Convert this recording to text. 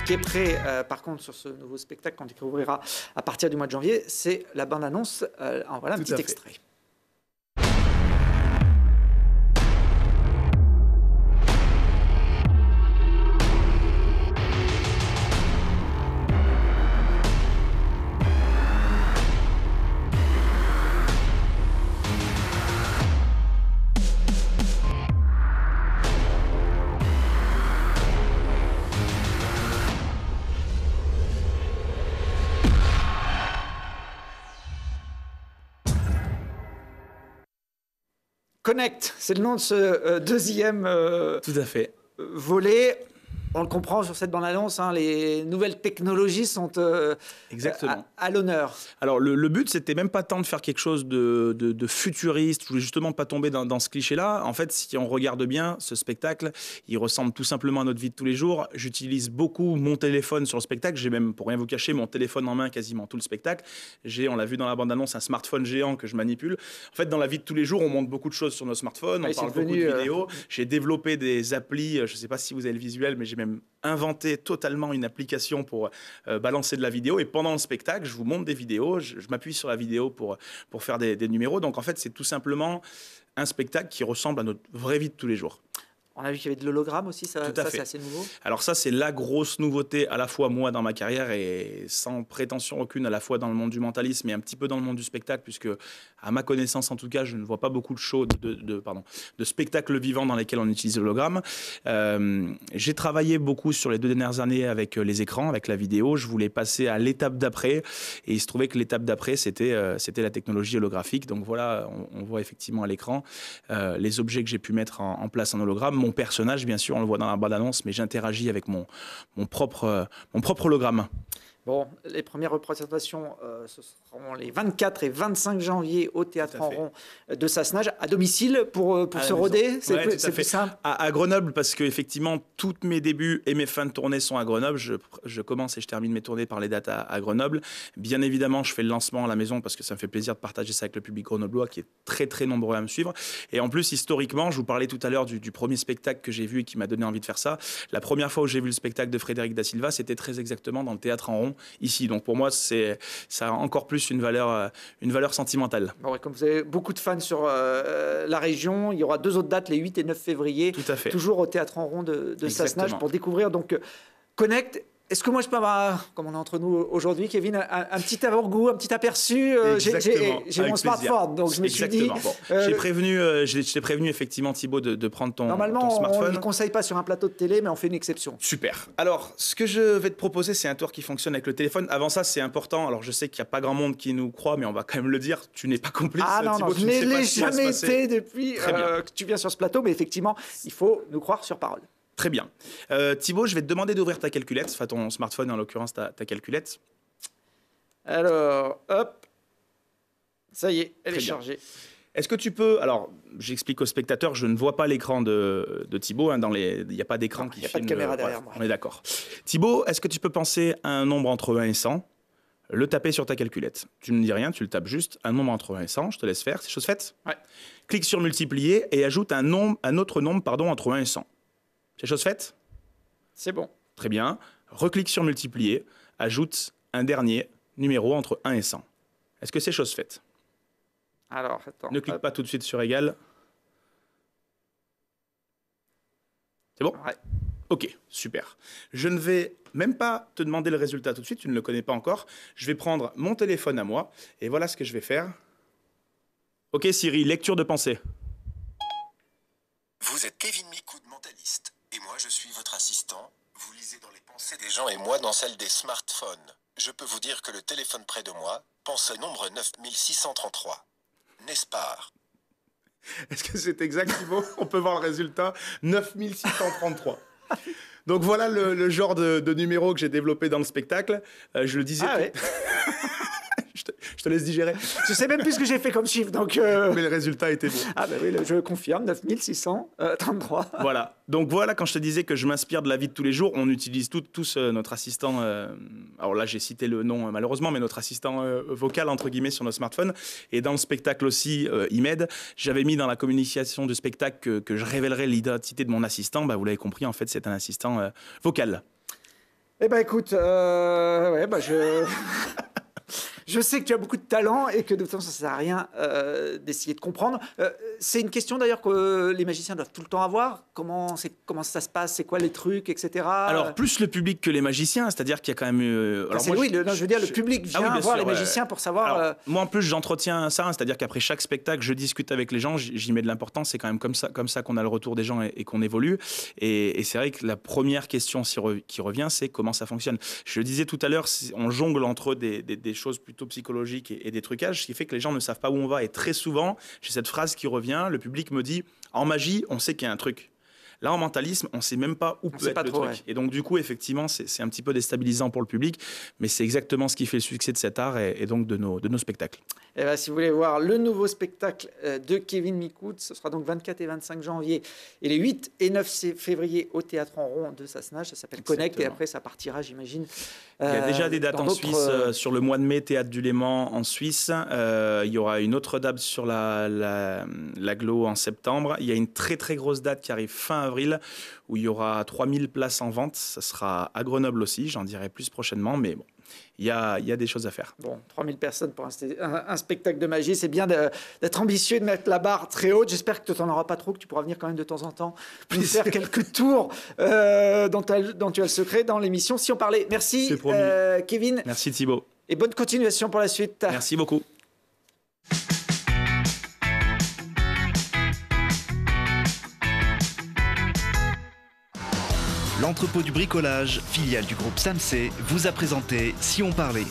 qui est prêt, par contre, sur ce nouveau spectacle qu'on découvrira à partir du mois de janvier, c'est la bande-annonce. En voilà un petit extrait. Connect, c'est le nom de ce deuxième Tout à fait. volet. On le comprend sur cette bande-annonce, hein, les nouvelles technologies sont à l'honneur. Alors, le but, c'était même pas tant de faire quelque chose de futuriste. Je voulais justement pas tomber dans ce cliché-là. En fait, si on regarde bien, ce spectacle, il ressemble tout simplement à notre vie de tous les jours. J'utilise beaucoup mon téléphone sur le spectacle. J'ai même, pour rien vous cacher, mon téléphone en main quasiment tout le spectacle. J'ai, on l'a vu dans la bande-annonce, un smartphone géant que je manipule. En fait, dans la vie de tous les jours, on monte beaucoup de choses sur nos smartphones. On parle beaucoup de vidéos. J'ai développé des applis. Je sais pas si vous avez le visuel, mais j'ai même inventé totalement une application pour balancer de la vidéo. Et pendant le spectacle, je vous montre des vidéos, je m'appuie sur la vidéo pour faire des numéros. Donc en fait, c'est tout simplement un spectacle qui ressemble à notre vraie vie de tous les jours. On a vu qu'il y avait de l'hologramme aussi, ça c'est assez nouveau. Alors ça, c'est la grosse nouveauté à la fois moi dans ma carrière et sans prétention aucune à la fois dans le monde du mentalisme et un petit peu dans le monde du spectacle, puisque à ma connaissance en tout cas, je ne vois pas beaucoup de shows, de spectacles vivants dans lesquels on utilise l'hologramme. J'ai travaillé beaucoup sur les 2 dernières années avec les écrans, avec la vidéo. Je voulais passer à l'étape d'après et il se trouvait que l'étape d'après, c'était la technologie holographique. Donc voilà, on voit effectivement à l'écran les objets que j'ai pu mettre en place en hologramme. Mon personnage, bien sûr, on le voit dans la bande-annonce, mais j'interagis avec mon propre hologramme. Bon, les premières représentations, ce seront les 24 et 25 janvier au Théâtre en Rond de Sassenage, à domicile pour se roder. C'est plus simple. À Grenoble, parce qu'effectivement, tous mes débuts et mes fins de tournée sont à Grenoble. Je commence et je termine mes tournées par les dates à Grenoble. Bien évidemment, je fais le lancement à la maison parce que ça me fait plaisir de partager ça avec le public grenoblois qui est très, très nombreux à me suivre. Et en plus, historiquement, je vous parlais tout à l'heure du premier spectacle que j'ai vu et qui m'a donné envie de faire ça. La première fois où j'ai vu le spectacle de Frédéric Da Silva, c'était très exactement dans le Théâtre en Rond, ici. Donc pour moi, ça a encore plus une valeur sentimentale. Bon, comme vous avez beaucoup de fans sur la région, il y aura 2 autres dates, les 8 et 9 février. Tout à fait. Toujours au Théâtre en Rond de Sassenage pour découvrir donc Connect. Est-ce que moi je peux avoir, comme on est entre nous aujourd'hui, Kevin, un petit avant-goût, un petit aperçu? J'ai mon smartphone, donc je me suis dit... Bon. Je t'ai prévenu effectivement, Thibaut, de prendre ton smartphone. Normalement, on ne conseille pas sur un plateau de télé, mais on fait une exception. Super. Alors, ce que je vais te proposer, c'est un tour qui fonctionne avec le téléphone. Avant ça, c'est important. Alors, je sais qu'il n'y a pas grand monde qui nous croit, mais on va quand même le dire. Tu n'es pas complice, Thibaut, je ne l'ai jamais été depuis que tu viens sur ce plateau, mais effectivement, il faut nous croire sur parole. Très bien. Thibaut, je vais te demander d'ouvrir ta calculette, enfin ton smartphone, en l'occurrence ta calculette. Alors, hop, ça y est, elle est chargée. Est-ce que tu peux... Alors, j'explique aux spectateurs, je ne vois pas l'écran de Thibaut. Hein, il n'y a pas d'écran qui filme. Il n'y a pas de caméra derrière moi. On est d'accord. Thibaut, est-ce que tu peux penser à un nombre entre 1 et 100, le taper sur ta calculette? Tu ne me dis rien, tu le tapes juste. Un nombre entre 1 et 100, je te laisse faire. C'est chose faite? Ouais. Clique sur multiplier et ajoute un autre nombre entre 1 et 100. C'est chose faite? C'est bon. Très bien. Reclique sur multiplier, ajoute un dernier numéro entre 1 et 100. Est-ce que c'est chose faite? Alors, attends. Ne clique pas tout de suite sur égal. C'est bon? Ouais. Ok, super. Je ne vais même pas te demander le résultat tout de suite, tu ne le connais pas encore. Je vais prendre mon téléphone à moi et voilà ce que je vais faire. Ok Siri, lecture de pensée. Vous êtes Kevin Micou de Mentaliste. Et moi, je suis votre assistant. Vous lisez dans les pensées des gens et moi dans celles des smartphones. Je peux vous dire que le téléphone près de moi pense au nombre 9633. N'est-ce pas? Est-ce que c'est exact, Thibaut? On peut voir le résultat. 9633. Donc voilà le genre de numéro que j'ai développé dans le spectacle. Je le disais... Je te laisse digérer. Je sais même plus ce que j'ai fait comme chiffre, donc... Mais le résultat était bon. Ah ben oui, je confirme, 9633. Voilà. Donc voilà, quand je te disais que je m'inspire de la vie de tous les jours, on utilise tous notre assistant... alors là, j'ai cité le nom malheureusement, mais notre assistant vocal, entre guillemets, sur nos smartphones. Et dans le spectacle aussi, il m'aide. J'avais mis dans la communication du spectacle que je révélerais l'identité de mon assistant. Bah, vous l'avez compris, en fait, c'est un assistant vocal. Eh ben écoute, je sais que tu as beaucoup de talent et que de toute façon, ça ne sert à rien d'essayer de comprendre. C'est une question d'ailleurs que les magiciens doivent tout le temps avoir. Comment ça se passe? C'est quoi les trucs, etc. Alors, plus le public que les magiciens, c'est-à-dire qu'il y a quand même... je veux dire, le public vient voir les magiciens pour savoir... Alors, moi, en plus, j'entretiens ça, c'est-à-dire qu'après chaque spectacle, je discute avec les gens, j'y mets de l'importance. C'est quand même comme ça qu'on a le retour des gens et qu'on évolue. Et c'est vrai que la première question qui revient, c'est comment ça fonctionne. Je le disais tout à l'heure, on jongle entre des choses plutôt psychologiques et des trucages, ce qui fait que les gens ne savent pas où on va. Et très souvent, j'ai cette phrase qui revient, le public me dit « En magie, on sait qu'il y a un truc ». Là, en mentalisme, on ne sait même pas où peut être le truc. Ouais. Et donc, du coup, effectivement, c'est un petit peu déstabilisant pour le public, mais c'est exactement ce qui fait le succès de cet art et donc de nos spectacles. Et ben, si vous voulez voir le nouveau spectacle de Kevin Mikout, ce sera donc 24 et 25 janvier et les 8 et 9 février au Théâtre en Rond de Sassenage. Ça s'appelle Connect et après, ça partira, j'imagine. Il y a déjà des dates en Suisse, sur le mois de mai, Théâtre du Léman en Suisse. Il y aura une autre date sur l'Aglo en septembre. Il y a une très, très grosse date qui arrive fin avril où il y aura 3000 places en vente. Ça sera à Grenoble aussi, j'en dirai plus prochainement, mais bon. Il y a des choses à faire. Bon, 3000 personnes pour un spectacle de magie. C'est bien d'être ambitieux, de mettre la barre très haute. J'espère que tu n'en auras pas trop, que tu pourras venir quand même de temps en temps nous faire quelques tours dont tu as le secret dans l'émission. Si on parlait. Merci, Kevin. Merci, Thibaut. Et bonne continuation pour la suite. Merci beaucoup. L'entrepôt du bricolage, filiale du groupe Samsé, vous a présenté Si on parlait.